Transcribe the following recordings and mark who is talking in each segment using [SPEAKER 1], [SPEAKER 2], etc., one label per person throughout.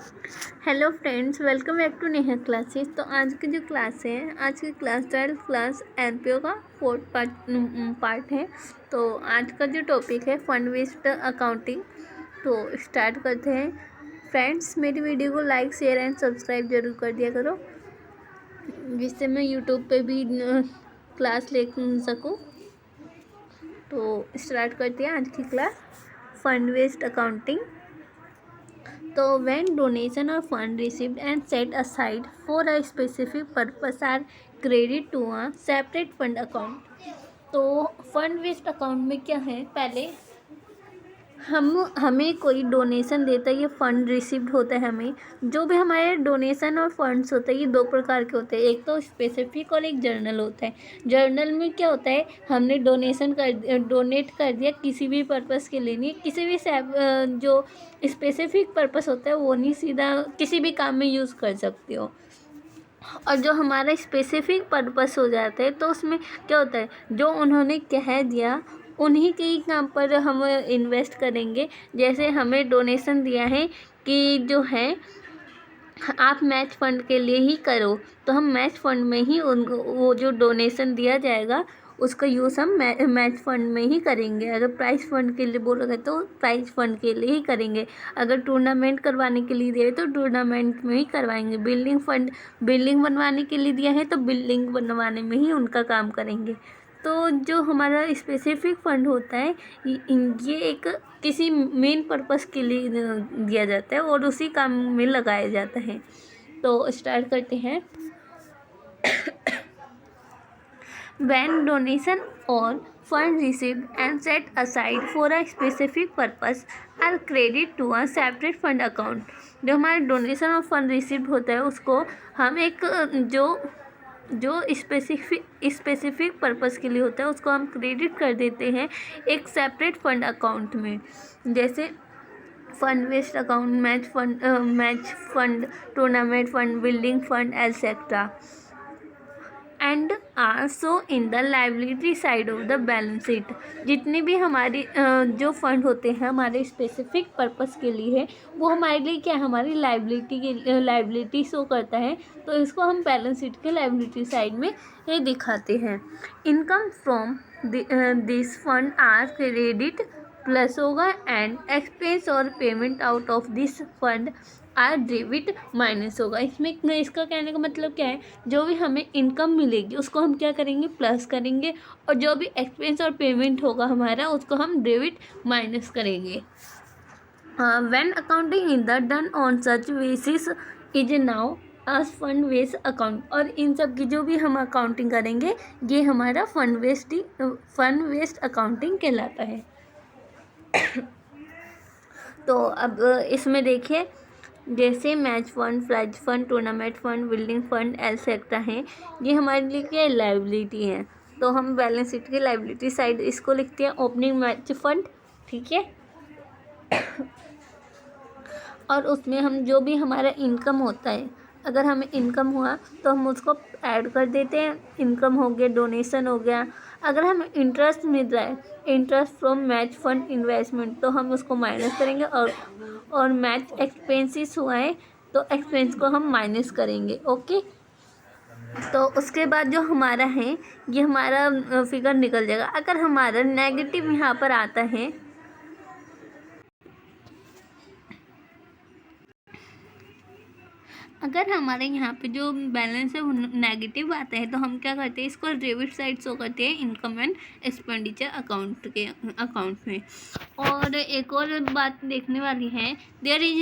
[SPEAKER 1] Hello friends, welcome back to Neha classes. तो आज की जो क्लास है, आज की क्लास 12th क्लास एनपीओ का फोर्थ पार्ट है। तो आज का जो टॉपिक है फंड बेस्ड अकाउंटिंग। तो स्टार्ट करते हैं। फ्रेंड्स, मेरी वीडियो को लाइक शेयर एंड सब्सक्राइब जरूर कर दिया करो, जिससे मैं यूट्यूब पे भी क्लास ले सकूँ। तो स्टार्ट करते हैं आज की क्लास फंड बेस्ड अकाउंटिंग। तो when donation or fund received and set aside for a specific purpose are credited to a separate fund account। तो फंड बेस्ड अकाउंट में क्या है, पहले हमें कोई डोनेशन देता है, ये फंड रिसीव्ड होता है। हमें जो भी हमारे डोनेशन और फंड्स होते हैं, ये दो प्रकार के होते हैं, एक तो स्पेसिफिक और एक जर्नल होता है। जर्नल में क्या होता है, हमने डोनेट कर दिया किसी भी पर्पस के लिए, नहीं किसी भी जो स्पेसिफिक पर्पस होता है वो नहीं सीधा किसी भी काम में यूज़ कर सकते हो। और जो हमारा स्पेसिफिक पर्पस हो जाता है, तो उसमें क्या होता है, जो उन्होंने कह दिया उन्हीं के ही काम पर हम इन्वेस्ट करेंगे। जैसे हमें डोनेशन दिया है कि जो है आप मैच फंड के लिए ही करो, तो हम मैच फंड में ही वो जो डोनेशन दिया जाएगा उसका यूज़ हम मैच फंड में ही करेंगे। अगर प्राइज फंड के लिए बोलोगे तो प्राइज फंड के लिए ही करेंगे। अगर टूर्नामेंट करवाने के लिए दिया तो टूर्नामेंट में ही करवाएंगे। बिल्डिंग बनवाने के लिए दिया है तो बिल्डिंग बनवाने में ही उनका काम करेंगे। तो जो हमारा स्पेसिफिक फंड होता है, ये एक किसी मेन पर्पस के लिए दिया जाता है और उसी काम में लगाया जाता है। तो स्टार्ट करते हैं। When donation or fund received and set aside for a specific purpose are credited to a separate fund account। जो हमारा डोनेशन और फंड रिसीव होता है उसको हम एक जो स्पेसिफिक पर्पस के लिए होता है उसको हम क्रेडिट कर देते हैं एक सेपरेट फंड अकाउंट में। जैसे fund based account, match fund, tournament fund, building fund etcetera, and also in the liability side of the balance sheet. जितनी भी हमारी जो फंड होते हैं हमारे स्पेसिफिक पर्पस के लिए है, वो हमारे लिए क्या है, हमारी लाइबिलिटी शो करता है। तो इसको हम बैलेंस शीट के लाइबिलिटी साइड में ये दिखाते हैं। Income from this fund are credit plus होगा एंड एक्सपेंस और payment out of this fund are debit minus होगा। इसमें इसका कहने का मतलब क्या है, जो भी हमें इनकम मिलेगी उसको हम क्या करेंगे, प्लस करेंगे, और जो भी एक्सपेंस और पेमेंट होगा हमारा उसको हम डेबिट माइनस करेंगे। When accounting is done on such basis is now as fund based account. और इन सब की जो भी हम अकाउंटिंग करेंगे ये हमारा फंड बेस्ड अकाउंटिंग कहलाता है। तो अब इसमें देखिए, जैसे match fund, prize fund, tournament fund, building fund etcetera हैं, ये हमारे लिए क्या लाइबिलिटी है। तो हम बैलेंस शीट की लाइबिलिटी साइड इसको लिखते हैं ओपनिंग मैच फंड, ठीक है। और उसमें हम जो भी हमारा इनकम होता है, अगर हमें इनकम हुआ तो हम उसको ऐड कर देते हैं। इनकम हो गया, डोनेशन हो गया। अगर हमें इंटरेस्ट मिल रहा है, interest from match fund investment, तो हम उसको माइनस करेंगे। और मैच एक्सपेंसेस हुआ है तो एक्सपेंस को हम माइनस करेंगे। ओके, तो उसके बाद जो हमारा है ये हमारा फिगर निकल जाएगा। अगर हमारा नेगेटिव यहाँ पर आता है, अगर हमारे यहाँ पे जो बैलेंस है वो नेगेटिव आता है, तो हम क्या करते हैं, इसको डेबिट साइड शो करते हैं इनकम एंड एक्सपेंडिचर अकाउंट में। और एक और बात देखने वाली है, there is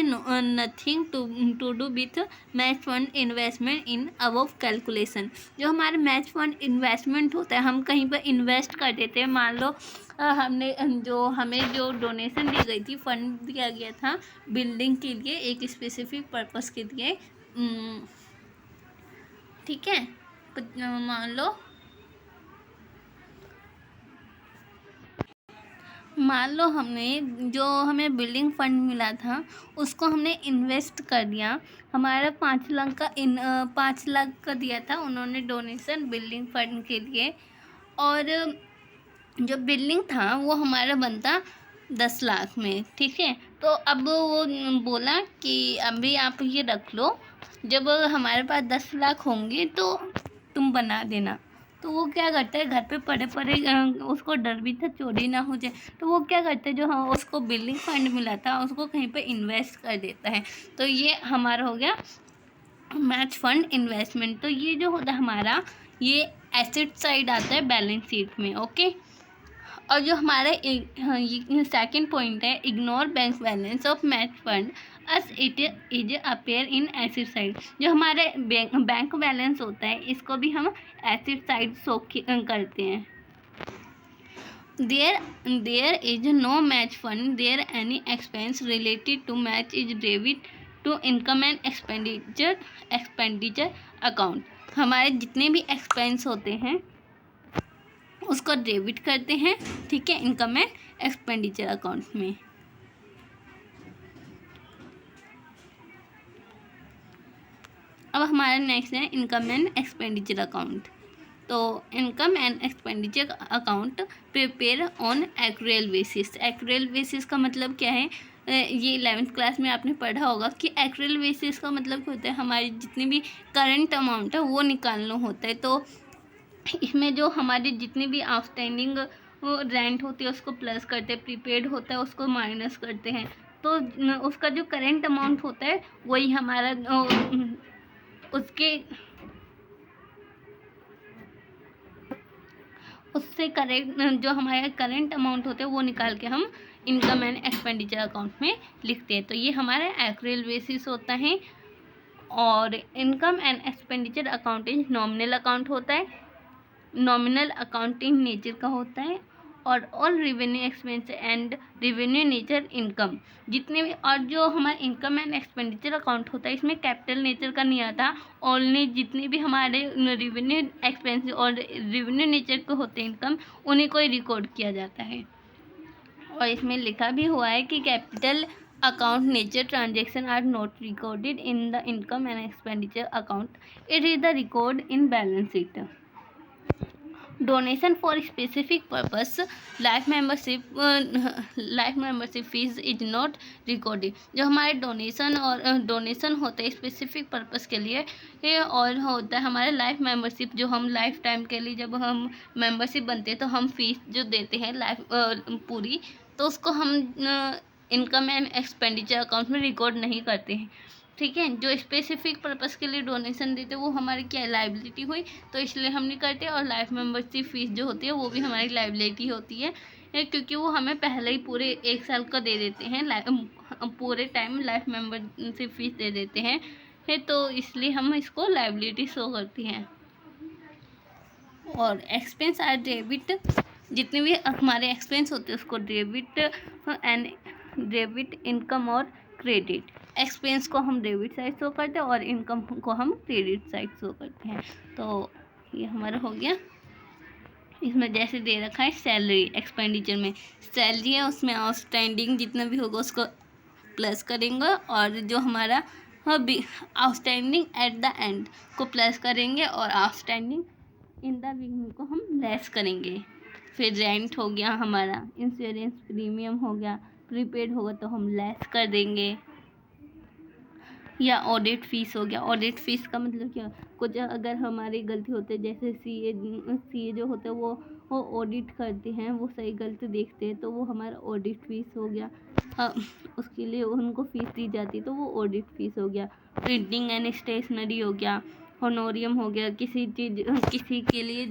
[SPEAKER 1] nothing to do with match fund investment in above calculation. जो हमारे मैच फंड इन्वेस्टमेंट होता है, हम कहीं पर इन्वेस्ट कर देते हैं। मान लो हमें जो डोनेशन दी गई थी, फंड दिया गया था बिल्डिंग के लिए, एक स्पेसिफिक पर्पस के लिए, ठीक है। मान लो हमें बिल्डिंग फंड मिला था, उसको हमने इन्वेस्ट कर दिया। हमारा 5 लाख का दिया था उन्होंने डोनेशन बिल्डिंग फंड के लिए, और जो बिल्डिंग था वो हमारा बनता 10 लाख में, ठीक है। तो अब वो बोला कि अभी आप ये रख लो, जब हमारे पास 10 लाख होंगे तो तुम बना देना। तो वो क्या करता है, घर पे पड़े पड़े उसको डर भी था चोरी ना हो जाए, तो वो क्या करते हैं, जो हाँ उसको बिल्डिंग फंड मिला था उसको कहीं पे इन्वेस्ट कर देता है। तो ये हमारा हो गया मैच फंड इन्वेस्टमेंट। तो ये जो होता है हमारा, ये एसेट साइड आता है बैलेंस शीट में। ओके, और जो हमारा सेकंड पॉइंट है, ignore bank balance of match fund us it is appear in acid side. जो हमारे बैंक बैलेंस होता है इसको भी हम एसिड साइड शो करते हैं। There is no match fund there any expense related to match is debit to income and expenditure account. हमारे जितने भी एक्सपेंस होते हैं उसको डेबिट करते हैं, ठीक है, इनकम एंड एक्सपेंडिचर अकाउंट में। अब हमारा नेक्स्ट है इनकम एंड एक्सपेंडिचर अकाउंट। तो income and expenditure account prepare on accrual basis. Accrual basis का मतलब क्या है, ये 11th क्लास में आपने पढ़ा होगा कि एक्रूअल बेसिस का मतलब क्या होता है, हमारी जितनी भी करंट अमाउंट है वो निकालना होता है। तो इसमें जो हमारी जितनी भी आउटस्टैंडिंग रेंट होती है उसको प्लस करते हैं, प्रीपेड होता है उसको माइनस करते हैं। तो उसका जो करंट अमाउंट होता है वही हमारा उससे करेक्ट जो हमारे करंट अमाउंट होते हैं वो निकाल के हम इनकम एंड एक्सपेंडिचर अकाउंट में लिखते हैं। तो ये हमारा एक्रूअल बेसिस होता है। और income and expenditure account is nominal account होता है, नॉमिनल अकाउंटिंग नेचर का होता है। और all revenue expense and revenue nature income जितने भी, और जो हमारा इनकम एंड एक्सपेंडिचर अकाउंट होता है इसमें कैपिटल नेचर का नहीं आता, ओनली जितने भी हमारे रेवेन्यू एक्सपेंस और रेवेन्यू नेचर के होते हैं इनकम, उन्हीं को ही रिकॉर्ड किया जाता है। और इसमें लिखा भी हुआ है कि capital account nature transaction are not recorded in the income and expenditure account, it is the record in balance sheet. Donation for specific purpose life membership fees is not recorded. जो हमारे डोनेशन होते हैं specific purpose के लिए, ये और होता है हमारे लाइफ मेंबरशिप, जो हम लाइफ टाइम के लिए जब हम मेंबरशिप बनते हैं तो हम फीस जो देते हैं लाइफ पूरी, तो उसको हम इनकम एंड एक्सपेंडिचर अकाउंट में रिकॉर्ड नहीं करते हैं, ठीक है। जो स्पेसिफिक पर्पस के लिए डोनेशन देते हैं वो हमारी क्या लाइबिलिटी हुई, तो इसलिए हम नहीं करते। और लाइफ मेंबरशिप फीस जो होती है वो भी हमारी लाइबिलिटी होती है, क्योंकि वो हमें पहले ही पूरे 1 साल का दे देते हैं, पूरे टाइम लाइफ मेंबरशिप फीस दे देते हैं, तो इसलिए हम इसको लाइबिलिटी शो करती हैं। और एक्सपेंस आर डेबिट, जितने भी हमारे एक्सपेंस होते हैं उसको डेबिट इनकम और क्रेडिट। एक्सपेंस को हम डेबिट साइड शो करते हैं और इनकम को हम क्रेडिट साइड शो करते हैं। तो ये हमारा हो गया। इसमें जैसे दे रखा है सैलरी, एक्सपेंडिचर में सैलरी है उसमें आउटस्टैंडिंग जितना भी होगा उसको प्लस करेंगे, और जो हमारा आउटस्टैंडिंग एट द एंड को प्लस करेंगे, और आउटस्टैंडिंग इन द बिगिनिंग को हम लेस करेंगे। फिर रेंट हो गया हमारा, इंश्योरेंस प्रीमियम हो गया, प्रीपेड होगा तो हम लेस कर देंगे, या ऑडिट फीस हो गया। ऑडिट फीस का मतलब क्या, कुछ अगर हमारी गलती होती है, जैसे सीए जो होते हैं वो ऑडिट करते हैं, वो सही गलती देखते हैं, तो वो हमारा ऑडिट फीस हो गया। उसके लिए उनको फीस दी जाती है तो वो ऑडिट फीस हो गया। प्रिंटिंग एंड स्टेशनरी हो गया, होनोरियम हो गया, किसी के लिए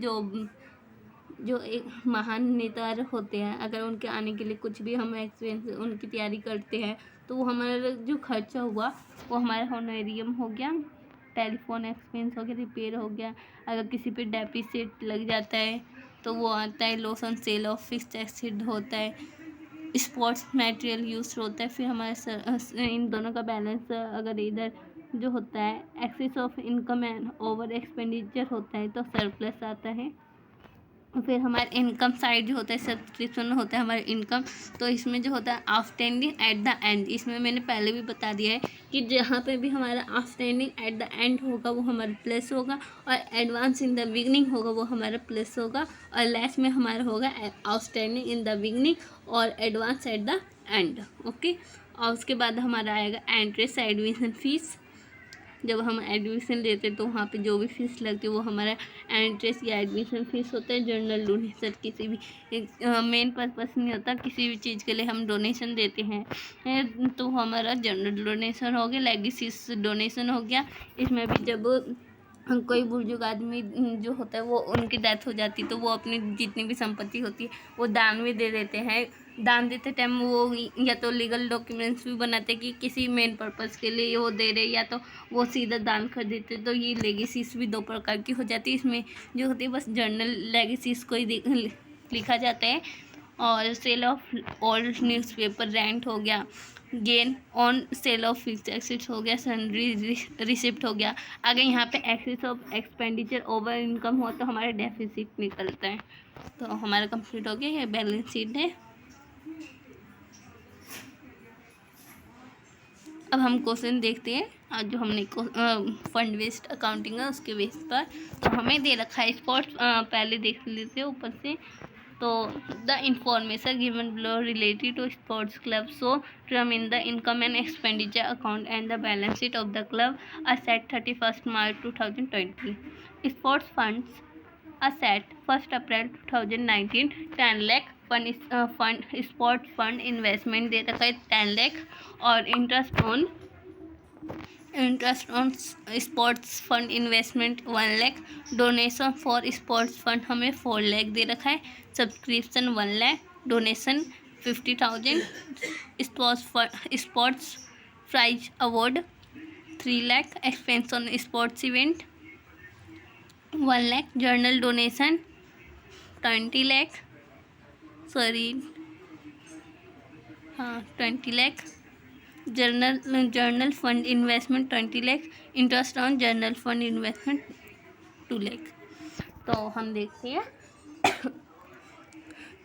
[SPEAKER 1] जो एक महान नेता होते हैं, अगर उनके आने के लिए कुछ भी हम एक्सपेंस उनकी तैयारी करते हैं तो वो हमारा जो खर्चा हुआ वो हमारा होनोरियम हो गया। टेलीफोन एक्सपेंस हो गया, रिपेयर हो गया, अगर किसी पे डेपिसिट लग जाता है तो वो आता है। Loss on sale of fixed asset होता है, स्पोर्ट्स मटेरियल यूज होता है। फिर हमारे इन दोनों का बैलेंस अगर इधर जो होता है excess of income and over expenditure होता है तो सरप्लस आता है। फिर हमारे इनकम साइड जो होता है सब्सक्रिप्शन होता है हमारे इनकम, तो इसमें जो होता है आउटस्टैंडिंग एट द एंड, इसमें मैंने पहले भी बता दिया है कि जहाँ पे भी हमारा आउटस्टैंडिंग एट द एंड होगा वो हमारा प्लस होगा, और एडवांस इन द बिगनिंग होगा वो हमारा प्लस होगा, और लास्ट में हमारा होगा आउटस्टैंडिंग इन द बिगनिंग और advance at the end. Okay, और उसके बाद हमारा आएगा एंट्रेंस एडमिशन फ़ीस। जब हम एडमिशन लेते हैं तो वहाँ पे जो भी फीस लगती है वो हमारा एंट्रेंस या एडमिशन फ़ीस होता है। जनरल डोनेशन किसी भी मेन पर्पस नहीं होता, किसी भी चीज़ के लिए हम डोनेशन देते हैं तो हमारा जनरल डोनेशन हो गया। लेगेसीज डोनेशन हो गया। इसमें भी जब कोई बुजुर्ग आदमी जो होता है वो उनकी डेथ हो जाती है तो वो अपनी जितनी भी संपत्ति होती है वो दान में दे देते हैं। दान देते टाइम वो या तो लीगल डॉक्यूमेंट्स भी बनाते कि किसी मेन पर्पस के लिए वो दे रहे, या तो वो सीधा दान कर देते। तो ये लेगेसीज भी दो प्रकार की हो जाती है। इसमें जो होती है बस जर्नल लेगेसीज को ही लिखा जाता है। और sale of old newspaper rent हो गया, gain on sale of fixed assets हो गया, सन्ड्री रिसिप्ट हो गया। अगर यहाँ पे excess of expenditure over income हो तो हमारा डेफिसिट निकलता है। तो हमारा कंप्लीट हो गया, ये बैलेंस शीट है। अब हम क्वेश्चन देखते हैं आज जो हमने फंड बेस्ड अकाउंटिंग है उसके बेस पर। तो हमें दे रखा है स्पोर्ट्स, पहले देख लेते हैं ऊपर से। तो the information given below related to sports club so term in the income and expenditure account and the balance sheet of the club asset 31 March 2020। Sports funds asset 1 April 2019 10 lakh. Fund sports fund investment दे रखा है 10 लाख। और interest on sports fund investment 1 lakh. Donation for sports fund हमें 4 लाख दे रखा है। Subscription 1 lakh. Donation 50,000। Sports prize award 3 lakh. Expense on sports event 1 lakh. General donation 20 lakh, 20 lakh. General fund investment 20 lakh. Interest on general fund investment 2 lakh. तो हम देखते हैं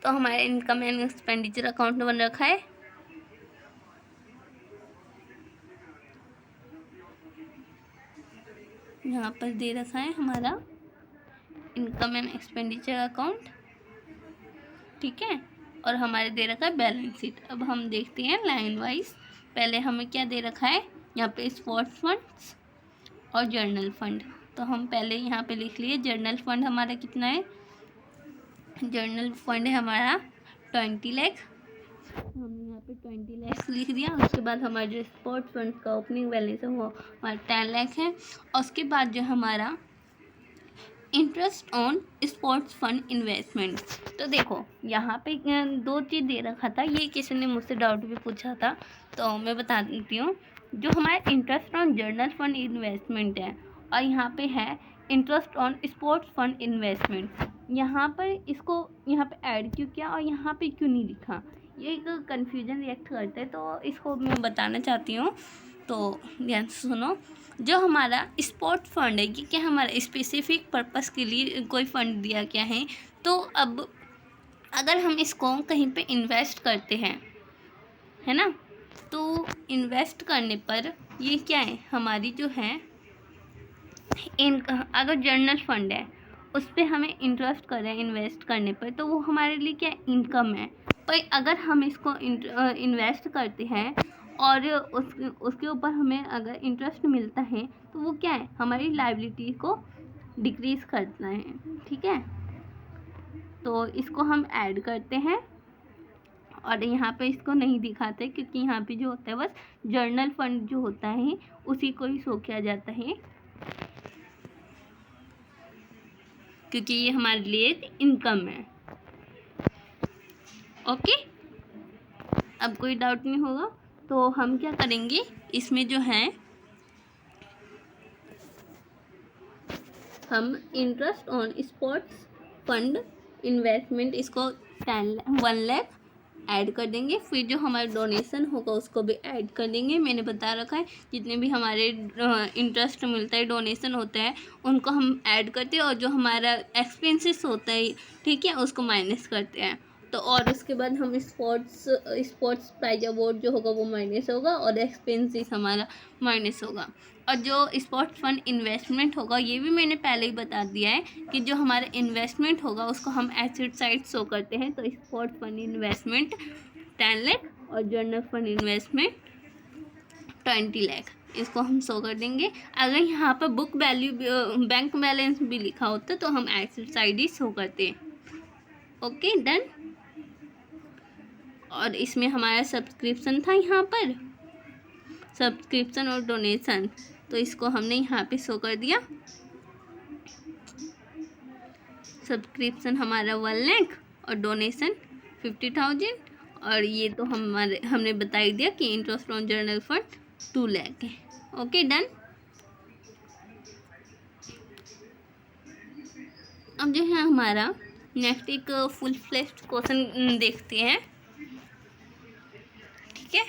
[SPEAKER 1] तो हमारा इनकम एंड एक्सपेंडिचर अकाउंट बन रखा है। यहाँ पर दे रखा है हमारा इनकम एंड एक्सपेंडिचर अकाउंट, ठीक है। और हमारे दे रखा है बैलेंस शीट। अब हम देखते हैं लाइन वाइज। पहले हमें क्या दे रखा है यहाँ पे स्पोर्ट्स फंड्स और जर्नल फंड। तो हम पहले यहाँ पे लिख लिए जर्नल फंड हमारा कितना है। जर्नल फंड है हमारा 20 लाख। हमने यहाँ पे 20 लाख लिख दिया। उसके बाद हमारा जो स्पोर्ट्स फंड का ओपनिंग बैलेंस है वो हमारा 10 लाख है। और उसके बाद जो हमारा interest on sports fund investment, तो देखो यहाँ पे 2 चीज़ दे रखा था। ये किसी ने मुझसे डाउट भी पूछा था तो मैं बता देती हूँ। जो हमारा interest on general fund investment है और यहाँ पे है interest on sports fund investment. यहाँ पर इसको यहाँ पे ऐड क्यों किया और यहाँ पे क्यों नहीं लिखा, ये एक कन्फ्यूजन रिएक्ट करता है। तो इसको मैं बताना चाहती हूँ, तो ध्यान से सुनो। जो हमारा स्पोर्ट्स फंड है ये क्या हमारा स्पेसिफिक पर्पस के लिए कोई फंड दिया गया है। तो अब अगर हम इसको कहीं पे इन्वेस्ट करते हैं, है ना, तो इन्वेस्ट करने पर ये क्या है हमारी जो है अगर जर्नल फंड है उस पर हमें इंटरेस्ट कर रहे हैं इन्वेस्ट करने पर, तो वो हमारे लिए क्या इनकम है। पर अगर हम इसको इन्वेस्ट करते हैं और उसके ऊपर हमें अगर इंटरेस्ट मिलता है तो वो क्या है हमारी लायबिलिटी को डिक्रीज़ करता है, ठीक है। तो इसको हम ऐड करते हैं और यहाँ पे इसको नहीं दिखाते क्योंकि यहाँ पे जो होता है बस जर्नल फंड जो होता है उसी को ही शो किया जाता है, क्योंकि ये हमारे लिए इनकम है। ओके, अब कोई डाउट नहीं होगा। तो हम क्या करेंगे इसमें जो है हम interest on sports fund investment इसको 1 लाख ऐड कर देंगे। फिर जो हमारा डोनेशन होगा उसको भी ऐड कर देंगे। मैंने बता रखा है जितने भी हमारे इंटरेस्ट मिलता है डोनेशन होता है उनको हम ऐड करते हैं और जो हमारा एक्सपेंसेस होता है, ठीक है, उसको माइनस करते हैं। तो और उसके बाद हम स्पोर्ट्स प्राइज अवार्ड जो होगा वो माइनस होगा और एक्सपेंसेस हमारा माइनस होगा। और जो स्पोर्ट्स फंड इन्वेस्टमेंट होगा ये भी मैंने पहले ही बता दिया है कि जो हमारा इन्वेस्टमेंट होगा उसको हम एसेट साइड शो करते हैं। तो स्पोर्ट्स फंड इन्वेस्टमेंट 10 लाख और जनरल फंड इन्वेस्टमेंट 20 लाख, इसको हम शो कर देंगे। अगर यहाँ पर बुक वैल्यू बैंक बैलेंस भी लिखा होता तो हम एसेट साइड ही शो करते हैं। Okay done. और इसमें हमारा सब्सक्रिप्शन था यहाँ पर, सब्सक्रिप्शन और डोनेशन, तो इसको हमने यहाँ पे शो कर दिया। सब्सक्रिप्शन हमारा 1 लाख और डोनेशन 50,000, और ये तो हमने बता ही दिया कि interest on general fund 2 lakh है। Okay done. अब जो है हमारा नेक्स्ट एक फुल फ्लेश्ड क्वेश्चन देखते हैं। ठीक है,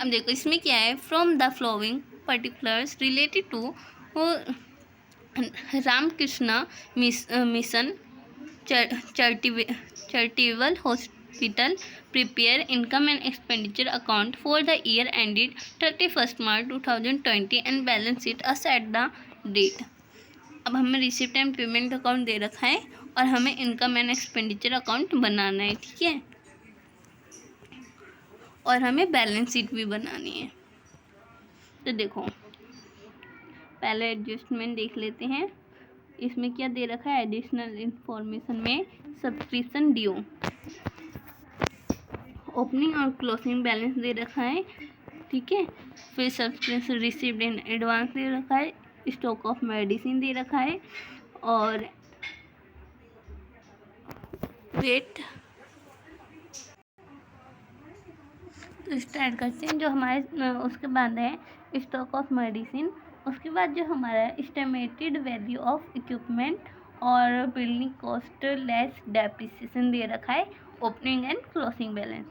[SPEAKER 1] अब देखो इसमें क्या है, from the following particulars related to Ramakrishna mission charitable hospital prepare income and expenditure account for the year ended 31 March 2020 and balance sheet as at the date. अब हमें रिसिप्ट एंड पेमेंट अकाउंट दे रखा है और हमें इनकम एंड एक्सपेंडिचर अकाउंट बनाना है। ठीक है, और हमें बैलेंस शीट भी बनानी है। तो देखो पहले एडजस्टमेंट देख लेते हैं। इसमें क्या दे रखा है, एडिशनल इंफॉर्मेशन में सब्सक्रिप्शन ड्यू, ओपनिंग और क्लोजिंग बैलेंस दे रखा है। ठीक है, फिर सब्सक्रिप्शन रिसीव्ड इन एडवांस दे रखा है, स्टॉक ऑफ मेडिसिन दे रखा है, और वेट। तो स्टार्ट करते हैं। जो हमारे उसके बाद है स्टॉक ऑफ मेडिसिन, उसके बाद जो हमारा एस्टिमेटेड वैल्यू ऑफ इक्विपमेंट और बिल्डिंग कॉस्ट लेस डेप्रिसिएशन दे रखा है, ओपनिंग एंड क्लोजिंग बैलेंस।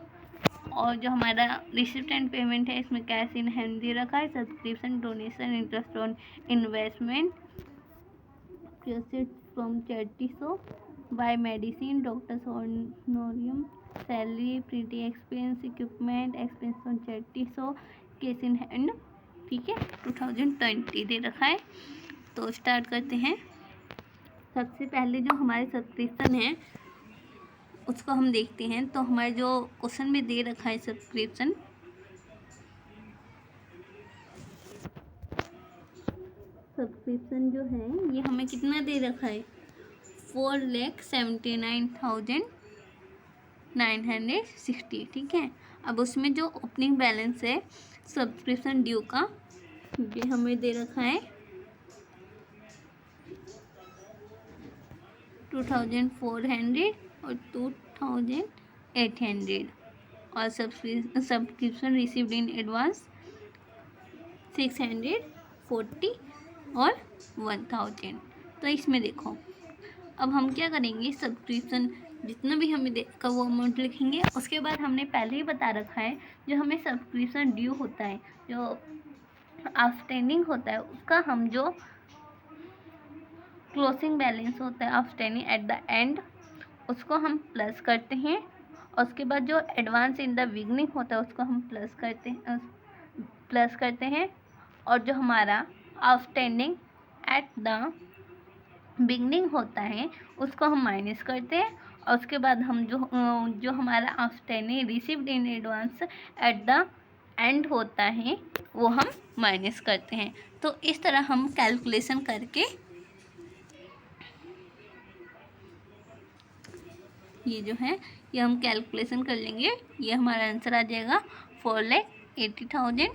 [SPEAKER 1] और जो हमारा रिसिप्ट एंड पेमेंट है, इसमें कैश इन हैंड दे रखा है, subscription, donation, interest on investment, proceeds from charity show, buy medicine, doctor's honorarium, salary, printing expense, equipment, expense on charity show, cash in hand. ठीक है, 2020 दे रखा है। तो स्टार्ट करते हैं। सबसे पहले जो हमारे सब्सक्रिप्शन है उसको हम देखते हैं। तो हमारे जो क्वेश्चन में दे रखा है सब्सक्रिप्शन, जो है ये हमें कितना दे रखा है, 4,79,960। ठीक है, अब उसमें जो ओपनिंग बैलेंस है सब्सक्रिप्शन ड्यू का, ये हमें दे रखा है 2,400 और 2,800, और सब्सक्रिप्शन रिसीव्ड इन एडवांस 640 और 1,000। तो इसमें देखो अब हम क्या करेंगे, सब्सक्रिप्शन जितना भी हमें देखा वो अमाउंट लिखेंगे। उसके बाद हमने पहले ही बता रखा है जो हमें सब्सक्रिप्शन ड्यू होता है, जो आउटस्टैंडिंग होता है, उसका हम जो क्लोजिंग बैलेंस होता है आउटस्टैंडिंग एट द एंड, उसको हम प्लस करते हैं। और उसके बाद जो एडवांस इन द बिगनिंग होता है उसको हम प्लस करते हैं। और जो हमारा आउटस्टैंडिंग एट द बिगनिंग होता है उसको हम माइनस करते हैं। और उसके बाद हम जो हमारा outstanding received in advance at the end होता है वो हम माइनस करते हैं। तो इस तरह हम कैलकुलेशन करके ये जो है ये हम कैलकुलेशन कर लेंगे। ये हमारा आंसर आ जाएगा 4,80,000।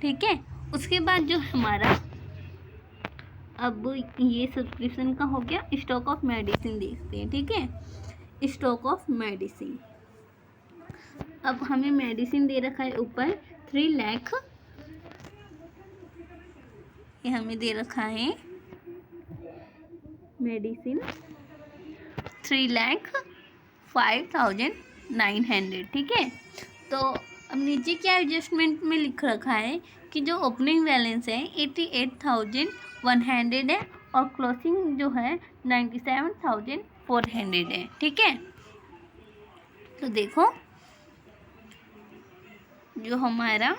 [SPEAKER 1] ठीक है, उसके बाद जो हमारा अब ये सब्सक्रिप्शन का हो गया। स्टॉक ऑफ मेडिसिन देखते हैं। ठीक है, स्टॉक ऑफ मेडिसिन, अब हमें मेडिसिन दे रखा है ऊपर 3 लाख, ये हमें दे रखा है मेडिसिन 3,05,900। ठीक है, तो अब नीचे क्या एडजस्टमेंट में लिख रखा है कि जो ओपनिंग बैलेंस है 88,100 है और क्लोजिंग जो है 97,400 है। ठीक है, तो देखो जो हमारा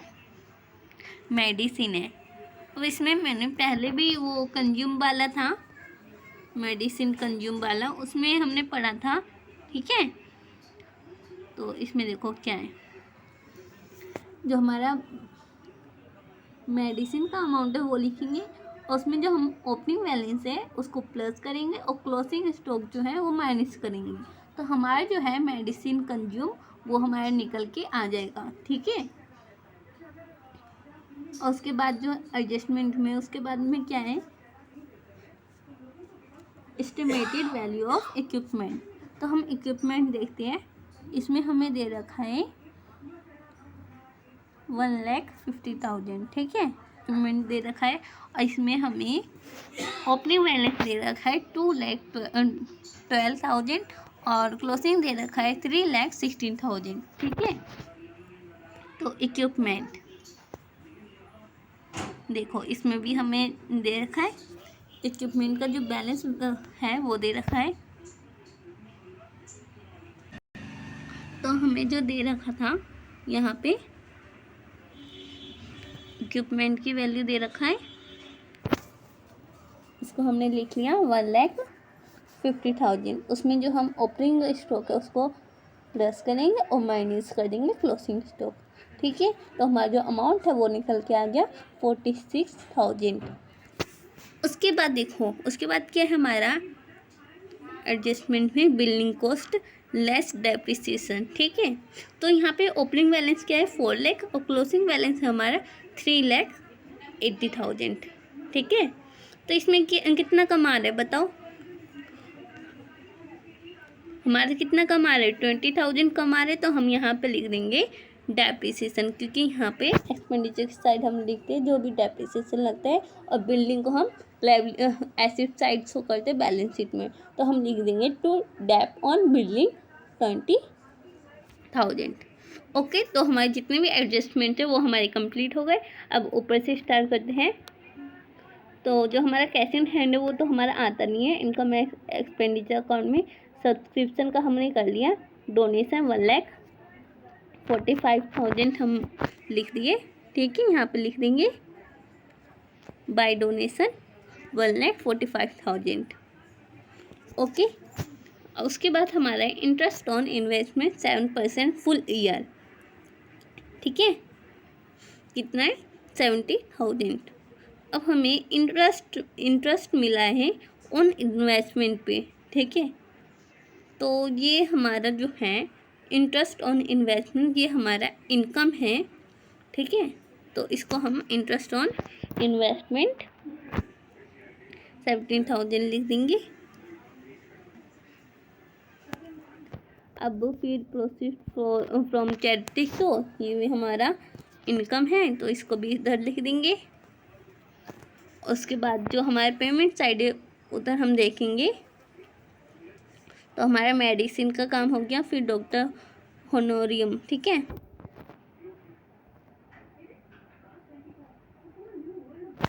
[SPEAKER 1] मेडिसिन है, अब इसमें मैंने पहले भी वो कंज्यूम वाला था, मेडिसिन कंज्यूम वाला, उसमें हमने पढ़ा था। ठीक है, तो इसमें देखो क्या है, जो हमारा मेडिसिन का अमाउंट है वो लिखेंगे, और उसमें जो हम ओपनिंग बैलेंस है उसको प्लस करेंगे और क्लोजिंग स्टॉक जो है वो माइनस करेंगे। तो हमारा जो है मेडिसिन कंज्यूम वो हमारा निकल के आ जाएगा। ठीक है, और उसके बाद जो एडजस्टमेंट में उसके बाद में क्या है, एस्टिमेटेड वैल्यू ऑफ इक्विपमेंट। तो हम इक्विपमेंट देखते हैं, इसमें हमें दे रखा है 1,50,000। ठीक है, इक्विपमेंट दे रखा है, और इसमें हमें ओपनिंग बैलेंस दे रखा है 2,12,000 और क्लोजिंग दे रखा है 3,16,000। ठीक है, तो इक्विपमेंट देखो इसमें भी हमें दे रखा है, इक्विपमेंट का जो बैलेंस है वो दे रखा है। तो हमें जो दे रखा था यहाँ पे इक्विपमेंट की वैल्यू दे रखा है, इसको हमने लिख लिया 1,50,000। उसमें जो हम ओपनिंग स्टॉक है उसको प्लस करेंगे और माइनस कर देंगे क्लोजिंग स्टॉक। ठीक है, तो हमारा जो अमाउंट है वो निकल के आ गया 46,000। उसके बाद देखो, उसके बाद क्या है हमारा एडजस्टमेंट में बिल्डिंग कॉस्ट लेस डेप्रिसिएशन। ठीक है, तो यहाँ पे ओपनिंग बैलेंस क्या है 4 लाख और क्लोजिंग बैलेंस है हमारा 3,80,000। ठीक है, तो इसमें कितना कमा रहे बताओ, हमारा कितना कमा रहे 20,000 कमा रहे। तो हम यहाँ पे लिख देंगे डेप्रिसिएशन, क्योंकि यहाँ पे एक्सपेंडिचर की साइड हम लिखते हैं जो भी डेप्रिसिएशन लगता है, और बिल्डिंग को हम एसेट साइड शो करते हैं बैलेंस शीट में। तो हम लिख देंगे to dep on building 20,000। Okay, तो हमारे जितने भी एडजस्टमेंट है वो हमारे कंप्लीट हो गए। अब ऊपर से स्टार्ट करते हैं। तो जो हमारा कैश इन हैंड है वो तो हमारा आता नहीं है, इनकम एक्सपेंडिचर अकाउंट में सब्सक्रिप्शन का हमने कर लिया। डोनेशन 1,45,000 हम लिख दिए। ठीक है, यहाँ पे लिख देंगे बाय डोनेशन 1,45,000। ओके, उसके बाद हमारा interest on investment 7% full year. ठीक है, कितना है 70,000। अब हमें इंटरेस्ट मिला है ऑन इन्वेस्टमेंट पे। ठीक है, तो ये हमारा जो है इंटरेस्ट ऑन इन्वेस्टमेंट ये हमारा इनकम है। ठीक है, तो इसको हम इंटरेस्ट ऑन इन्वेस्टमेंट 17,000 लिख देंगे। अब फिर प्रोसीड फ्रॉम चैरिटी, तो ये हमारा इनकम है तो इसको भी इधर लिख देंगे। उसके बाद जो हमारे पेमेंट साइड है उधर हम देखेंगे। तो हमारा मेडिसिन का काम हो गया, फिर डॉक्टर होनोरियम। ठीक है,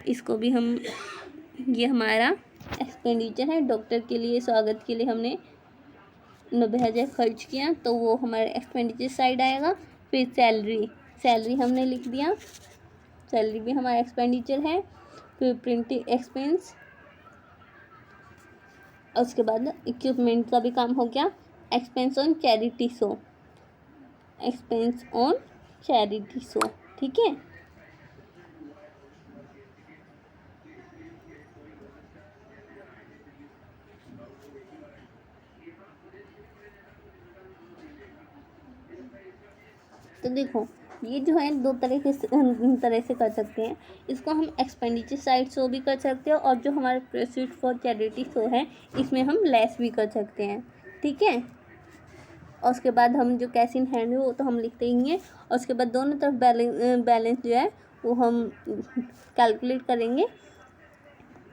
[SPEAKER 1] इसको भी हम, ये हमारा एक्सपेंडिचर है, डॉक्टर के लिए स्वागत के लिए हमने 90,000 खर्च किया, तो वो हमारे एक्सपेंडिचर साइड आएगा। फिर सैलरी हमने लिख दिया, सैलरी भी हमारा एक्सपेंडिचर है। फिर प्रिंटिंग एक्सपेंस, और उसके बाद इक्विपमेंट का भी काम हो गया। Expense on charity show, expense on charity show. ठीक है, तो देखो ये जो है दो तरह से कर सकते हैं। इसको हम एक्सपेंडिचर साइड शो भी कर सकते हैं, और जो हमारे प्रोसीड फॉर चैरिटी शो है इसमें हम लेस भी कर सकते हैं। ठीक है, और उसके बाद हम जो कैश इन हैंड है वो तो हम लिखते ही हैं, और उसके बाद दोनों तरफ बैलेंस जो है वो हम कैलकुलेट करेंगे।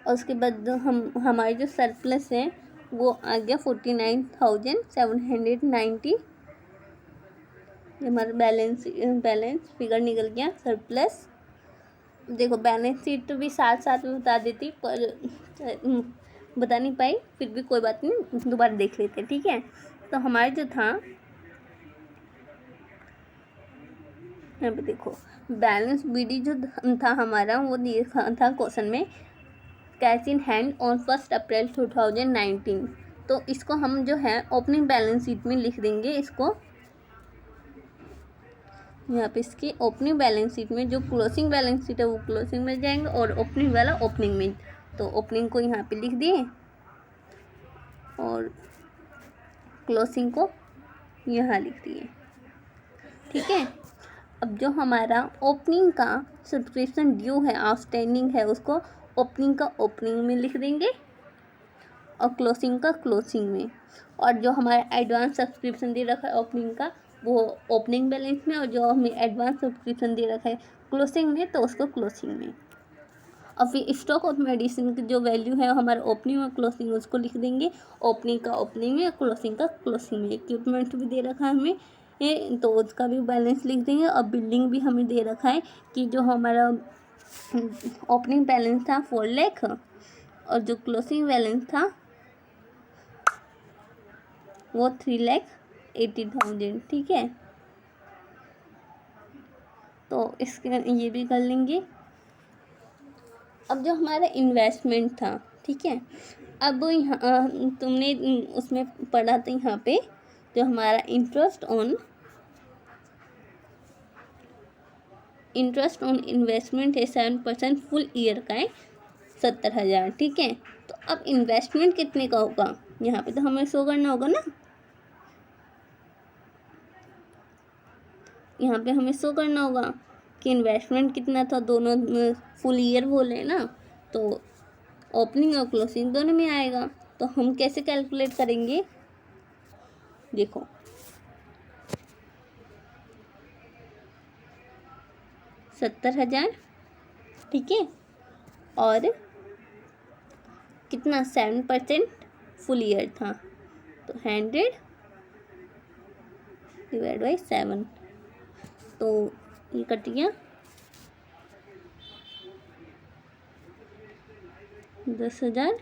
[SPEAKER 1] और उसके बाद जो हमारे जो सरप्लस है वो आ गया 49,790। हमारा बैलेंस फिगर निकल गया सरप्लस। देखो बैलेंस शीट तो भी साथ साथ में बता देती पर बता नहीं पाई, फिर भी कोई बात नहीं, दोबारा देख लेते हैं। ठीक है, तो हमारा जो था यहाँ पे देखो बैलेंस बीडी जो था हमारा वो दिया था क्वेश्चन में कैश इन हैंड ऑन 1 अप्रैल 2019। तो इसको हम जो है ओपनिंग बैलेंस शीट में लिख देंगे। इसको यहाँ पे इसकी ओपनिंग बैलेंस शीट में जो क्लोजिंग बैलेंस शीट है वो क्लोजिंग में जाएंगे और ओपनिंग वाला ओपनिंग में। तो ओपनिंग को यहाँ पे लिख दिए और क्लोजिंग को यहाँ लिख दिए। ठीक है, अब जो हमारा ओपनिंग का सब्सक्रिप्शन ड्यू है, आउटस्टैंडिंग है, उसको ओपनिंग का ओपनिंग में लिख देंगे और क्लोजिंग का क्लोजिंग में। और जो हमारा एडवांस सब्सक्रिप्शन दे रखा है ओपनिंग का वो ओपनिंग बैलेंस में, और जो हमें एडवांस सब्सक्रिप्शन दे रखा है क्लोजिंग में तो उसको क्लोजिंग में। और फिर स्टॉक ऑफ मेडिसिन की जो वैल्यू है हमारा ओपनिंग और क्लोजिंग उसको लिख देंगे, ओपनिंग का ओपनिंग में, क्लोजिंग का क्लोजिंग में। इक्विपमेंट भी दे रखा है हमें तो उसका भी बैलेंस लिख देंगे। और बिल्डिंग भी हमें दे रखा है कि जो हमारा ओपनिंग बैलेंस था 4 लाख और जो क्लोजिंग बैलेंस था वो 3,80,000। ठीक है, तो इसके ये भी कर लेंगे। अब जो हमारा इन्वेस्टमेंट था, ठीक है, अब यहाँ तुमने उसमें पढ़ा था यहाँ पे जो हमारा इंटरेस्ट ऑन इन्वेस्टमेंट है 7% फुल ईयर का है 70,000। ठीक है, तो अब इन्वेस्टमेंट कितने का होगा यहाँ पे तो हमें शो करना होगा ना, यहाँ पे हमें शो करना होगा कि इन्वेस्टमेंट कितना था, दोनों फुल ईयर बोले ना, तो ओपनिंग और क्लोजिंग दोनों में आएगा। तो हम कैसे कैलकुलेट करेंगे, देखो 70,000, ठीक है, और कितना 7% फुल ईयर था तो 100 डिवाइड बाई 7, तो ये कट गया 10,000।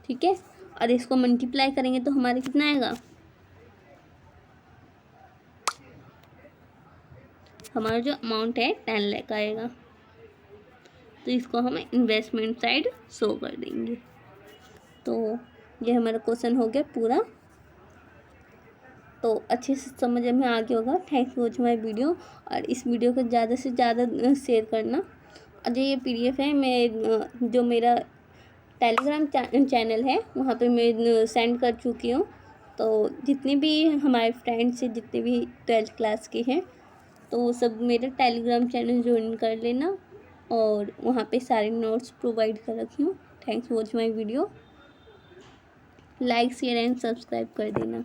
[SPEAKER 1] ठीक है, और इसको मल्टीप्लाई करेंगे तो हमारे कितना आएगा, हमारा जो अमाउंट है 10 लाख आएगा। तो इसको हम इन्वेस्टमेंट साइड शो कर देंगे। तो ये हमारा क्वेश्चन हो गया पूरा। तो अच्छे से समझ में आ गया होगा। Thanks for watching my video, और इस वीडियो को ज़्यादा से ज़्यादा शेयर करना। और जो ये PDF है मैं जो मेरा टेलीग्राम चैनल है वहाँ पे मैं सेंड कर चुकी हूँ। तो जितने भी हमारे फ्रेंड्स हैं, जितने भी 12th क्लास के हैं, तो वो सब मेरा टेलीग्राम चैनल ज्वाइन कर लेना, और वहाँ पे सारे नोट्स प्रोवाइड कर रखी हूँ। Thanks for watching my video, like share and subscribe कर देना।